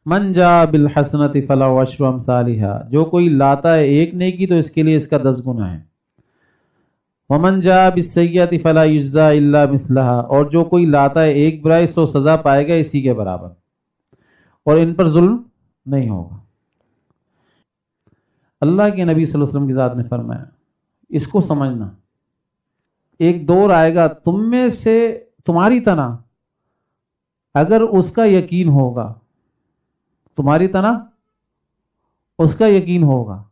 من جاء بالحسنۃ فلہ عشر امثالھا، جو کوئی لاتا ہے ایک نیکی تو اس کے لیے اس کا 10 گنا ہے. ومن جاء بالسیئۃ فلا یجزی الا مثلھا، اور جو کوئی لاتا ہے ایک برائی سو سزا پائے گا اسی کے برابر، اور ان پر ظلم نہیں ہوگا. اللہ کے نبی صلی اللہ علیہ وسلم کی ذات نے فرمایا، اس کو سمجھنا، ایک دور آئے گا تم میں سے تمہاری طرح اگر اس کا یقین ہوگا، تمہاری طرح اس کا یقین ہوگا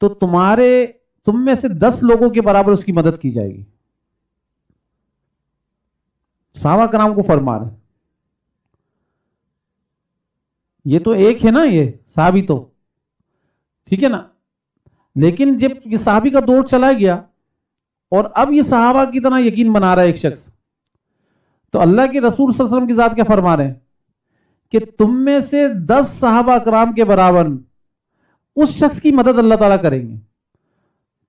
تو تم میں سے 10 لوگوں کے برابر اس کی مدد کی جائے گی. صحابہ کرام کو فرما رہے، یہ تو ایک ہے نا، یہ صحابی تو ٹھیک ہے نا، لیکن جب یہ صحابی کا دور چلا گیا اور اب یہ صحابہ کی طرح یقین بنا رہا ہے ایک شخص، تو اللہ کے رسول صلی اللہ علیہ وسلم کی ذات کیا فرما رہے ہیں کہ تم میں سے 10 صحابہ کرام کے برابر اس شخص کی مدد اللہ تعالیٰ کریں گے.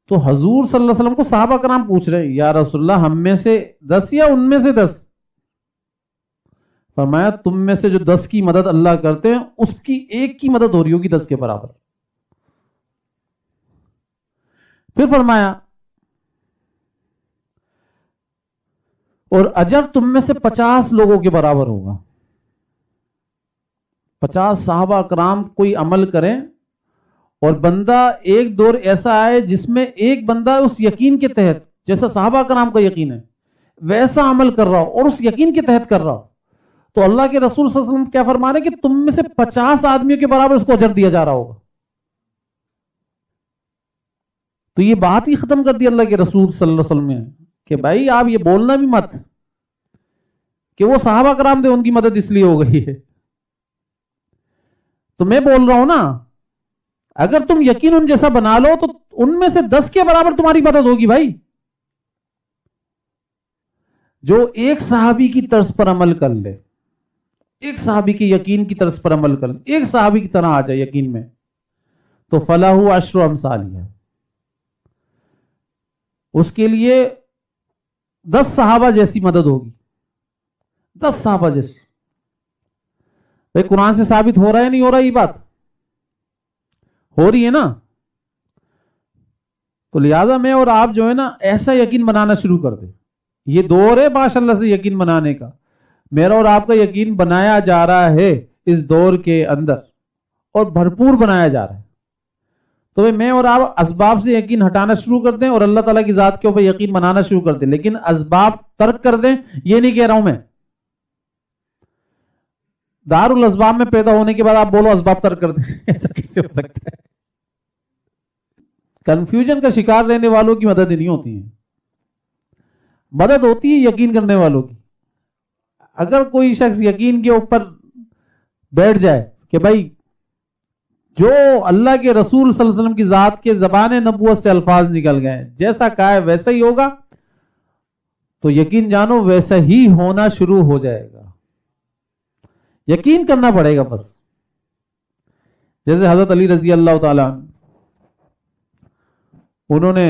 تو حضور صلی اللہ علیہ وسلم کو صحابہ کرام پوچھ رہے ہیں، یا رسول اللہ ہم میں سے 10 یا ان میں سے 10؟ فرمایا تم میں سے جو 10 کی مدد اللہ کرتے ہیں اس کی ایک کی مدد ہو رہی ہوگی 10 کے برابر. پھر فرمایا اور اجر تم میں سے 50 لوگوں کے برابر ہوگا. 50 صحابہ کرام کوئی عمل کریں اور بندہ ایک دور ایسا آئے جس میں ایک بندہ اس یقین کے تحت، جیسا صحابہ کرام کا یقین ہے ویسا عمل کر رہا ہو اور اس یقین کے تحت کر رہا ہو، تو اللہ کے رسول صلی اللہ علیہ وسلم کیا فرما رہے ہیں کہ تم میں سے 50 آدمیوں کے برابر اس کو اجر دیا جا رہا ہوگا. تو یہ بات ہی ختم کر دی اللہ کے رسول صلی اللہ علیہ وسلم نے کہ بھائی آپ یہ بولنا بھی مت کہ وہ صحابہ کرام تھے ان کی مدد اس لیے ہو گئی ہے. تو میں بول رہا ہوں نا، اگر تم یقین ان جیسا بنا لو تو ان میں سے 10 کے برابر تمہاری مدد ہوگی. بھائی جو ایک صحابی کی طرز پر عمل کر لے، ایک صحابی کے یقین کی طرز پر عمل کر لے، ایک صحابی کی طرح آ جائے یقین میں، تو فلاح عشر امثالہ، اس کے لیے 10 صحابہ جیسی مدد ہوگی. 10 صحابہ جیسی. بھائی قرآن سے ثابت ہو رہا ہے نہیں ہو رہا؟ یہ بات ہو رہی ہے نا. تو لہذا میں اور آپ جو ہے نا ایسا یقین بنانا شروع کر دیں. یہ دور ہے ماشاءاللہ سے یقین بنانے کا. میرا اور آپ کا یقین بنایا جا رہا ہے اس دور کے اندر، اور بھرپور بنایا جا رہا ہے. تو میں اور آپ اسباب سے یقین ہٹانا شروع کر دیں اور اللہ تعالیٰ کی ذات کے اوپر یقین بنانا شروع کر دیں، لیکن اسباب ترک کر دیں. یہ نہیں کہہ رہا ہوں میں دار الاسباب میں پیدا ہونے کے بعد آپ بولو اسباب ترک کر دیں، ایسا کیسے ہو سکتا ہے؟ کنفیوژن کا شکار رہنے والوں کی مدد نہیں ہوتی ہے، مدد ہوتی ہے یقین کرنے والوں کی. اگر کوئی شخص یقین کے اوپر بیٹھ جائے کہ بھائی جو اللہ کے رسول صلی اللہ علیہ وسلم کی ذات کے زبان نبوت سے الفاظ نکل گئے، جیسا کہا ہے ویسا ہی ہوگا، تو یقین جانو ویسا ہی ہونا شروع ہو جائے گا. یقین کرنا پڑے گا بس. جیسے حضرت علی رضی اللہ تعالیٰ انہوں نے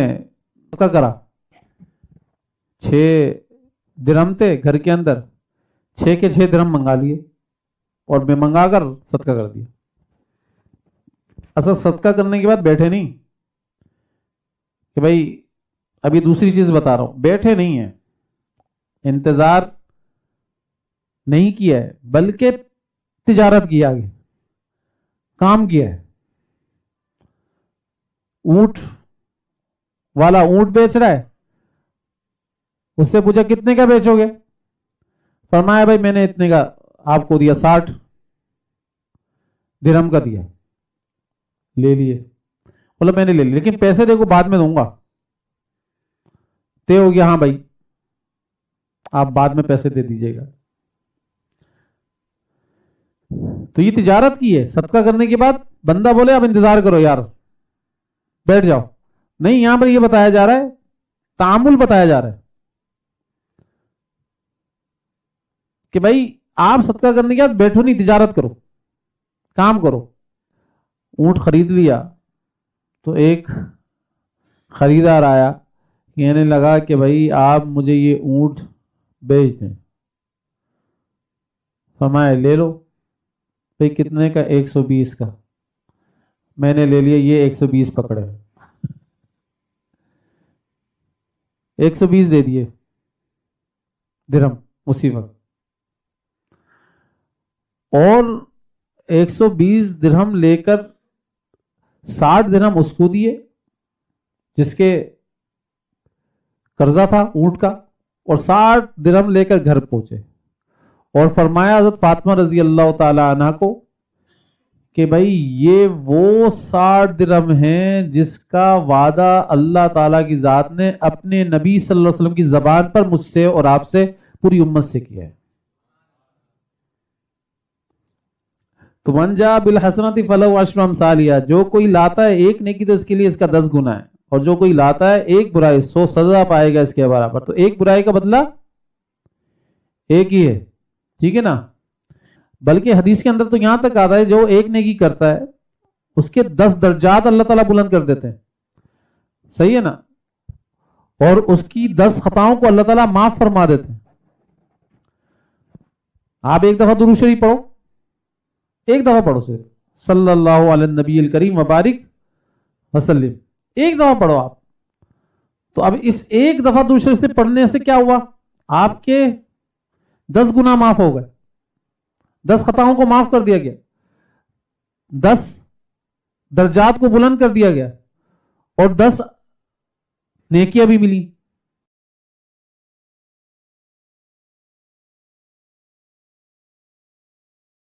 صدقہ کرا، 6 درہم تھے گھر کے اندر، 6 کے 6 درہم منگا لیے اور میں منگا کر صدقہ کر دیا. اصل صدقہ کرنے کے بعد بیٹھے نہیں کہ بھائی ابھی دوسری چیز بتا رہا ہوں، بیٹھے نہیں ہیں، انتظار نہیں کیا ہے، بلکہ تجارت کی، آگے کام کیا ہے. اونٹ والا اونٹ بیچ رہا ہے، اس سے پوچھا کتنے کا بیچو گے؟ فرمایا بھائی میں نے اتنے کا آپ کو دیا، 60 درہم کا دیا. لے لیے، بولا میں نے لے لی لیکن پیسے دیکھو بعد میں دوں گا. طے ہو گیا، ہاں بھائی آپ بعد میں پیسے دے دیجیے گا. تو یہ تجارت کی ہے. صدقہ کرنے کے بعد بندہ بولے اب انتظار کرو یار، بیٹھ جاؤ. نہیں، یہاں پر یہ بتایا جا رہا ہے، تعامل بتایا جا رہا ہے کہ بھائی آپ صدقہ کرنے کے بعد بیٹھو نہیں، تجارت کرو، کام کرو. اونٹ خرید لیا تو ایک خریدار آیا، کہنے لگا کہ بھائی آپ مجھے یہ اونٹ بیچ دیں. فرمایا لے لو. بھائی کتنے کا؟ 120 کا. میں نے لے لیا، یہ 120 پکڑے، 120 دے دیے درہم اسی وقت. اور 120 درہم لے کر 60 درہم اس کو دیے جس کے قرضہ تھا اونٹ کا، اور 60 درہم لے کر گھر پہنچے. اور فرمایا حضرت فاطمہ رضی اللہ تعالی عنہ کو کہ بھائی یہ وہ 60 درہم ہیں جس کا وعدہ اللہ تعالیٰ کی ذات نے اپنے نبی صلی اللہ علیہ وسلم کی زبان پر مجھ سے اور آپ سے پوری امت سے کیا ہے. تو من جاء بالحسنۃ فلہ عشر امثالھا، جو کوئی لاتا ہے ایک نیکی تو اس کے لیے اس کا 10 گنا ہے، اور جو کوئی لاتا ہے ایک برائی 100 سزا پائے گا اس کے برابر. تو ایک برائی کا بدلہ ایک ہی ہے، ٹھیک ہے نا. بلکہ حدیث کے اندر تو یہاں تک آتا ہے جو ایک نیکی کرتا ہے اس کے 10 درجات اللہ تعالیٰ بلند کر دیتے ہیں، صحیح ہے نا، اور اس کی 10 خطاؤں کو اللہ تعالیٰ معاف فرما دیتے ہیں. آپ ایک دفعہ درود شریف پڑھو، ایک دفعہ پڑھو صرف صلی اللہ علیہ النبی الکریم مبارک وسلم، ایک دفعہ پڑھو آپ. تو اب اس ایک دفعہ درود شریف سے پڑھنے سے کیا ہوا؟ آپ کے 10 گناہ معاف ہو گئے، 10 خطاؤں کو معاف کر دیا گیا، 10 درجات کو بلند کر دیا گیا، اور 10 نیکیاں بھی ملی.